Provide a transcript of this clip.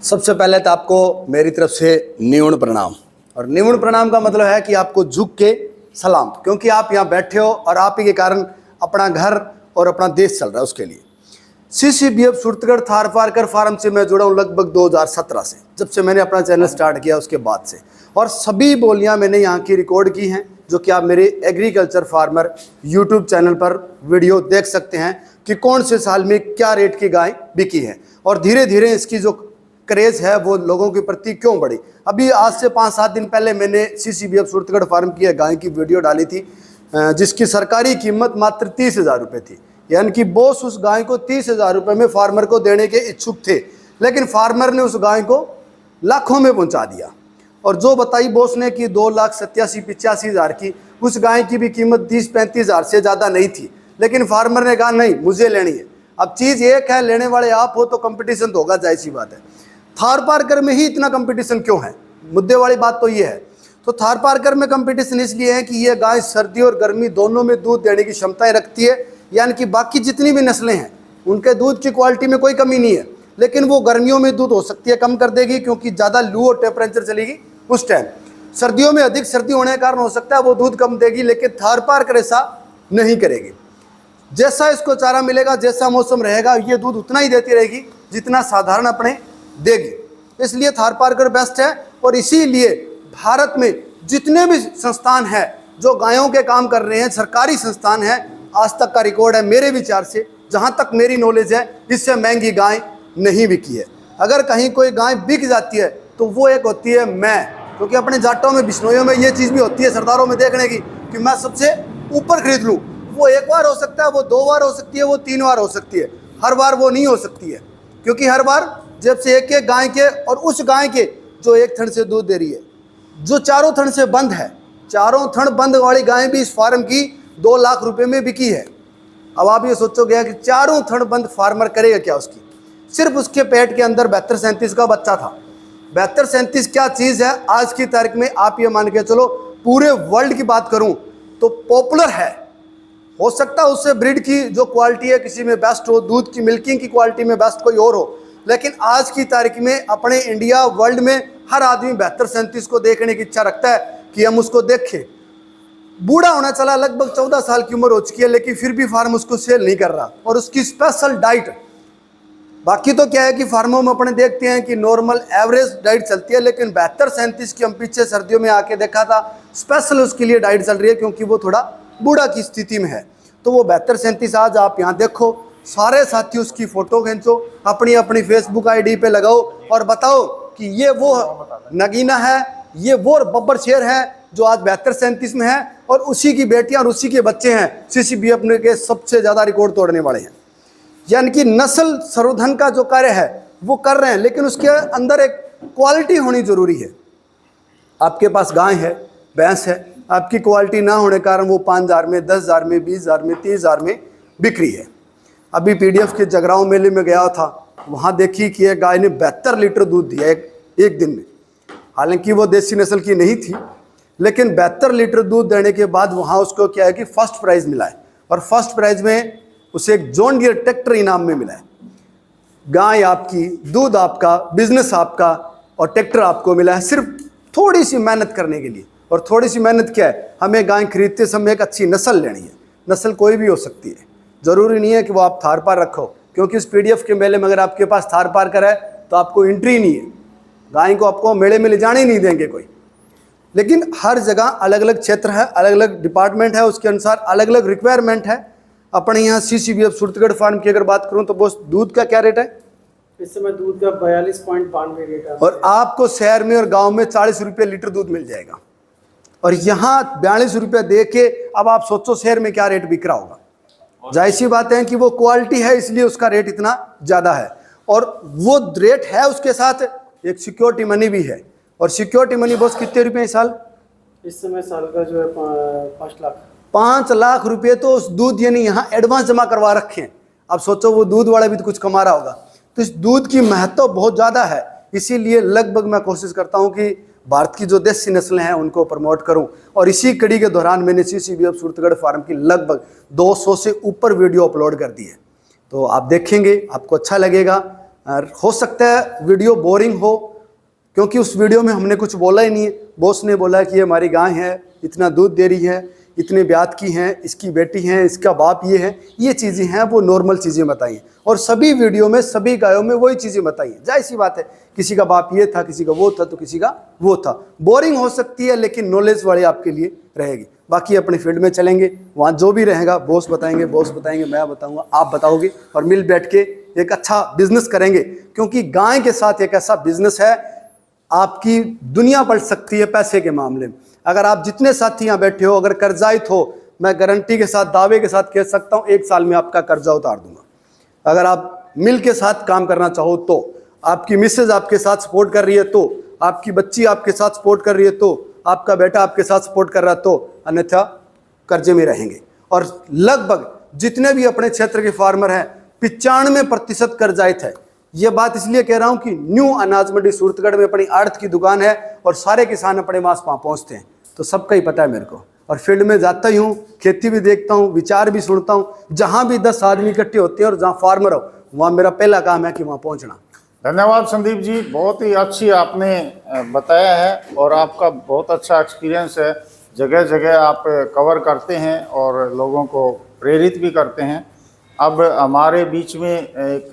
सबसे पहले तो आपको मेरी तरफ से निवण प्रणाम। और निवण प्रणाम का मतलब है कि आपको झुक के सलाम, क्योंकि आप यहाँ बैठे हो और आप ही के कारण अपना घर और अपना देश चल रहा है। उसके लिए CCBF सूरतगढ़ थारपारकर फार्म से मैं जुड़ा हूँ लगभग 2017 से, जब से मैंने अपना चैनल स्टार्ट किया उसके बाद से। और सभी बोलियाँ मैंने यहाँ की रिकॉर्ड की हैं, जो कि आप मेरे एग्रीकल्चर फार्मर यूट्यूब चैनल पर वीडियो देख सकते हैं कि कौन से साल में क्या रेट की गाय बिकी है और धीरे धीरे इसकी जो क्रेज है वो लोगों के प्रति क्यों बढ़ी। अभी आज से 5-7 दिन पहले मैंने CCBF सूरतगढ़ फार्म की गाय की वीडियो डाली थी, जिसकी सरकारी कीमत मात्र 30,000 रुपये थी। यानी कि बॉस उस गाय को 30,000 रुपये में फार्मर को देने के इच्छुक थे, लेकिन फार्मर ने उस गाय को लाखों में पहुंचा दिया। और जो बताई बॉस ने कि 2,87,85,000 की, उस गाय की भी कीमत 30-35,000 से ज़्यादा नहीं थी, लेकिन फार्मर ने कहा नहीं मुझे लेनी है। अब चीज़ एक है, लेने वाले आप हो तो कंपटीशन तो होगा, जाहिर सी बात है। थारपारकर में ही इतना कंपटीशन क्यों है, मुद्दे वाली बात तो ये है। तो थारपारकर में कंपटीशन इसलिए है कि ये गाय सर्दी और गर्मी दोनों में दूध देने की क्षमताएं रखती है। यानी कि बाकी जितनी भी नस्लें हैं उनके दूध की क्वालिटी में कोई कमी नहीं है, लेकिन वो गर्मियों में दूध हो सकती है कम कर देगी, क्योंकि ज़्यादा लू और टेम्परेचर चलेगी उस टाइम। सर्दियों में अधिक सर्दी होने के कारण हो सकता है वो दूध कम देगी, लेकिन थारपारकर ऐसा नहीं करेगी। जैसा इसको चारा मिलेगा, जैसा मौसम रहेगा, ये दूध उतना ही देती रहेगी जितना साधारण अपने देगी। इसलिए थारपारकर बेस्ट है। और इसीलिए भारत में जितने भी संस्थान हैं जो गायों के काम कर रहे हैं, सरकारी संस्थान हैं, आज तक का रिकॉर्ड है मेरे विचार से, जहां तक मेरी नॉलेज है, इससे महंगी गाय नहीं बिकी है। अगर कहीं कोई गाय बिक जाती है तो वो एक होती है मैं, क्योंकि अपने जाटों में बिश्नोइयों में ये चीज़ भी होती है सरदारों में देखने की कि मैं सबसे ऊपर खरीद लूँ। वो एक बार हो सकता है, वो 2 बार हो सकती है, वो 3 बार हो सकती है, हर बार वो नहीं हो सकती है, क्योंकि हर बार जब से एक गाय के, और उस गाय के जो एक थन से दूध दे रही है, जो चारों थन से बंद है, चारों थन बंद वाली गाय भी इस फार्म की 2 लाख रुपए में बिकी है। अब आप ये सोचोगे कि चारों थन बंद फार्मर करेगा क्या उसकी? सिर्फ उसके पेट के अंदर 72-37 का बच्चा था। 72-37 क्या चीज़ है आज की तारीख में, आप ये मान के चलो पूरे वर्ल्ड की बात करूं तो पॉपुलर है। हो सकता है उससे ब्रीड की जो क्वालिटी है किसी में बेस्ट हो, दूध की मिल्किंग की क्वालिटी में बेस्ट कोई और हो, लेकिन आज की तारीख में अपने इंडिया वर्ल्ड में हर आदमी 72-37 को देखने की इच्छा रखता है कि हम उसको देखें। बूढ़ा होना चला, लगभग 14 साल की उम्र हो चुकी है, लेकिन फिर भी फार्म उसको सेल नहीं कर रहा। और उसकी स्पेशल डाइट, बाकी तो क्या है कि फार्मों में अपने देखते हैं कि नॉर्मल एवरेज डाइट चलती है, लेकिन 72-37 की हम पीछे सर्दियों में आके देखा था, स्पेशल उसके लिए डाइट चल रही है, क्योंकि वो थोड़ा बूढ़ा की स्थिति में है। तो वो 72-37 आज आप यहाँ देखो, सारे साथी उसकी फ़ोटो खींचो, अपनी अपनी फेसबुक ID पे लगाओ और बताओ कि ये वो नगीना है, ये वो बब्बर शेर है जो आज 72-37 में है, और उसी की बेटियां और उसी के बच्चे हैं CCBF के सबसे ज़्यादा रिकॉर्ड तोड़ने वाले हैं। यानी कि नस्ल संवर्धन का जो कार्य है वो कर रहे हैं, लेकिन उसके अंदर एक क्वालिटी होनी जरूरी है। आपके पास गाय है, भैंस है, आपकी क्वालिटी ना होने के कारण वो 5,000 में, 10,000 में, 20,000 में, 30,000 में बिक रही है। अभी PDF के जगरांव मेले में गया था, वहाँ देखी कि एक गाय ने 72 लीटर दूध दिया एक दिन में। हालांकि वो देसी नस्ल की नहीं थी, लेकिन 72 लीटर दूध देने के बाद वहाँ उसको क्या है कि फर्स्ट प्राइज़ मिला है, और फर्स्ट प्राइज़ में उसे एक जॉन डियर ट्रैक्टर इनाम में मिला है। गाय आपकी, दूध आपका, बिजनेस आपका, और ट्रैक्टर आपको मिला है सिर्फ थोड़ी सी मेहनत करने के लिए। और थोड़ी सी मेहनत क्या है, हमें गाय खरीदते समय एक अच्छी नस्ल लेनी है। नस्ल कोई भी हो सकती है, ज़रूरी नहीं है कि वो आप थारपार रखो, क्योंकि उस PDF के मेले में अगर आपके पास थारपारकर है तो आपको एंट्री नहीं है, गाय को आपको मेले में ले जाने ही नहीं देंगे कोई। लेकिन हर जगह अलग अलग क्षेत्र है, अलग अलग डिपार्टमेंट है, उसके अनुसार अलग अलग रिक्वायरमेंट है। अपने यहाँ CCBF सूरतगढ़ फार्म की अगर बात करूँ तो बॉस दूध का क्या रेट है इस समय? दूध का 42.92 रेट है, और आपको शहर में और गांव में 40 रुपये लीटर दूध मिल जाएगा, और यहाँ 42 रुपये दे के अब आप सोचो शहर में क्या रेट बिक रहा होगा। जाहिर सी बात है कि वो क्वालिटी है, इसलिए उसका रेट इतना ज़्यादा है। और वो रेट है, उसके साथ एक सिक्योरिटी मनी भी है। और सिक्योरिटी मनी बॉस कितने रुपये साल? इस समय साल का जो है 5 लाख। 5 लाख रुपये तो उस दूध यानी यहाँ एडवांस जमा करवा रखे हैं। अब सोचो वो दूध वाला भी तो कुछ कमा रहा होगा। तो इस दूध की महत्व बहुत ज़्यादा है, इसीलिए लगभग मैं कोशिश करता हूँ कि भारत की जो देसी नस्लें हैं उनको प्रमोट करूं। और इसी कड़ी के दौरान मैंने CCBF सूरतगढ़ फार्म की लगभग 200 से ऊपर वीडियो अपलोड कर दी है। तो आप देखेंगे, आपको अच्छा लगेगा। और हो सकता है वीडियो बोरिंग हो, क्योंकि उस वीडियो में हमने कुछ बोला ही नहीं है। बॉस ने बोला कि ये हमारी गाय है, इतना दूध दे रही है, इतने ब्यात की हैं, इसकी बेटी है, इसका बाप ये है, ये चीज़ें हैं, वो नॉर्मल चीज़ें बताई हैं। और सभी वीडियो में सभी गायों में वही चीज़ें बताई हैं। जाहिर सी बात है, किसी का बाप ये था, किसी का वो था, तो किसी का वो था। बोरिंग हो सकती है, लेकिन नॉलेज वाली आपके लिए रहेगी। बाकी अपने फील्ड में चलेंगे, वहाँ जो भी रहेगा बॉस बताएंगे, मैं बताऊँगा, आप बताओगे, और मिल बैठ के एक अच्छा बिजनेस करेंगे। क्योंकि गाय के साथ एक ऐसा बिजनेस है, आपकी दुनिया पलट सकती है पैसे के मामले में। अगर आप जितने साथी यहाँ बैठे हो अगर कर्जाइत हो, मैं गारंटी के साथ, दावे के साथ कह सकता हूँ, 1 साल में आपका कर्जा उतार दूंगा। अगर आप मिल के साथ काम करना चाहो तो, आपकी मिसेज आपके साथ सपोर्ट कर रही है तो, आपकी बच्ची आपके साथ सपोर्ट कर रही है तो, आपका बेटा आपके साथ सपोर्ट कर रहा है तो, अन्यथा कर्जे में रहेंगे। और लगभग जितने भी अपने क्षेत्र के फार्मर हैं 95% कर्जाइत है। ये बात इसलिए कह रहा हूं कि न्यू अनाज मंडी सूरतगढ़ में अपनी आड़त की दुकान है और सारे किसान अपने पास पहुंचते हैं, तो सबका ही पता है मेरे को। और फील्ड में जाता ही हूँ, खेती भी देखता हूँ, विचार भी सुनता हूँ। जहां भी 10 आदमी इकट्ठे होते हैं और जहां फार्मर हो, वहां मेरा पहला काम है कि वहां पहुंचना। धन्यवाद संदीप जी, बहुत ही अच्छी आपने बताया है और आपका बहुत अच्छा एक्सपीरियंस है। जगह जगह आप कवर करते हैं और लोगों को प्रेरित भी करते हैं। अब हमारे बीच में एक